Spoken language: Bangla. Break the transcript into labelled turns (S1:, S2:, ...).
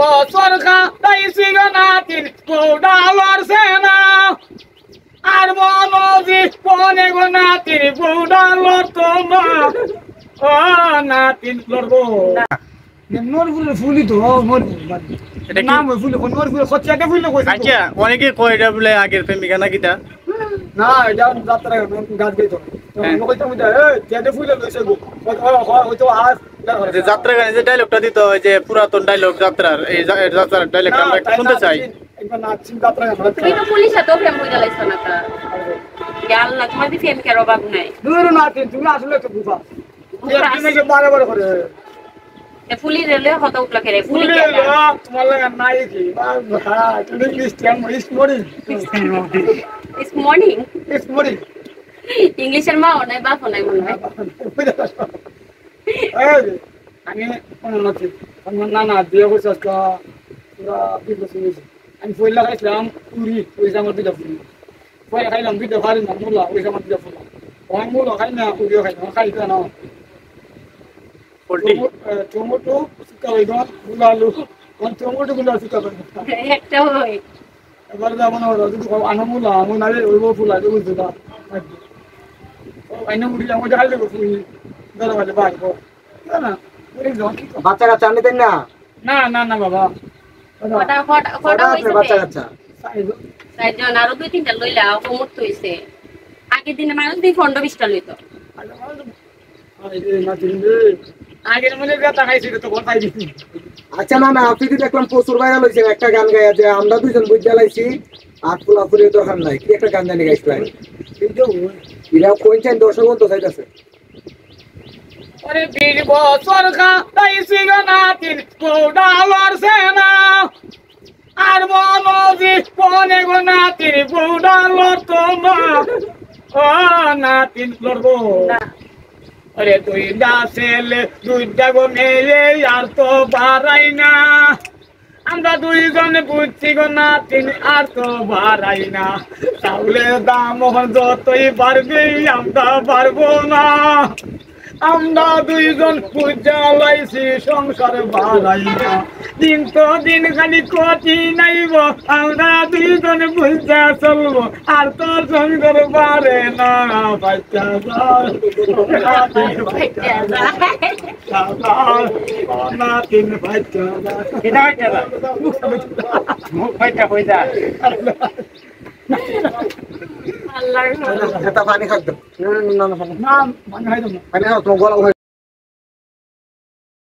S1: বছর খাইছি গো নাতিন বউডালর সেনা আর মনোজি পনে গো নাতিন বউডালর তোমা ও নাতিন লড়বো নোর ফুলি তো নাম ফুলি নোর ফুলি খরচাকে ফুলি কইছে
S2: আচ্ছা অনেকে কয় এটা বলে আগের প্রেমিকা নাকি তা
S1: না এটা যাত্রা গাছ গাইতো কইতো মুদা এ যেতে ফুলে লইছে গো হয়তো আজ
S2: যে যাত্রা গানে যে ডায়লগটা দিত ওই যে পুরাতন ডায়লগ যাত্রার এই যাত্রার ডায়লগটা আমরা একটু শুনতে চাই
S1: একবার নাচিন যাত্রা আমরা
S3: তুমি তো পুলিশ এত প্রেম কইরা লাইছো না তা আল্লাহ তোমার দি প্রেম কেন অভাব নাই
S1: দূর নাচিন তুমি আসলে তো বুঝা তুমি যে বারে বারে করে
S3: এ পুলিশ রেলে হতা উঠলা করে পুলিশ
S1: তোমার লাগা নাই কি বাবা তুমি ক্রিশ্চিয়ান ইস
S3: মর্নিং
S1: মরি
S3: ইংলিশের মা নাই বাপ নাই মনে হয়
S1: আমি নাচি আমার নানা বিয়ে করছে আজকে পুরা 20 বছর হয়েছে আমি পয়লা খাইছিলাম পুরি ওই আমার দুইটা পুরি পয়লা খাইলাম দুইটা ভারি না মূলা ওই আমার দুইটা ফুলা ওই মূলা খাই না পুরিও খাই না খাইতে না টমেটো শুকা বেগুন মূলা আলু টমেটো গুলো শুকা বেগুন
S3: একটা হই
S1: এবার যেমন যদি আনো মূলা আমি নালে ওই ফুলা দিয়ে বুঝতে না আইনা মুড়ি আমার খাইলে ফুলি ধরে ভালো বাড়বো না না
S4: বাচ্চা কাচ্চা আনতে দেন না
S1: না না না বাবা
S3: ফটা হইছে
S4: বাচ্চা কাচ্চা
S3: সাইজন আরো দুই তিনটা লইলা কমত হইছে আগের দিনে মানুষ দি ফন্ড 20টা লইতো
S1: আগের মনে ব্যথা খাইছি তো কোন খাই দিছি
S4: আচ্ছা না না আপনি কি দেখলাম প্রচুর ভাইরাল হইছে একটা গান গায়া যে আমরা দুইজন বুঝ জ্বালাইছি আর ফুলাফুলি দরকার নাই কি একটা গান জানি গাইছিলেন
S1: কিন্তু
S4: এরা কোন চাই দর্শক তো চাইতাছে
S1: আরে 20 বছর খাইছি গো নাতিন বউডালর সেনা আর মনোজি পনে গো নাতিন বউডালর তোমা ও নাতিন লড়বো আরে দুইটা ছেলে দুইটা গো মেয়ে আর তো বাড়াই না আমরা দুইজন বুঝছি গো নাতিন আর তো বাড়াই না চাউলের দাম যতই বাড়বে আমরা পারবো না আমরা দুইজন পূজা লাইছি সংসার বাড়াই না দিন তো দিন খালি কটি নাইব আমরা দুইজন পূজা চলবো আর তো সংসার বাড়ে না বাচ্চা নাতিন বাচ্চা
S2: মুখ ফাইটা হই যা
S3: আল্লাহর
S4: এটা পানি খাদ্য
S1: না মানে হয় না
S4: পানি খাও তোমার গলা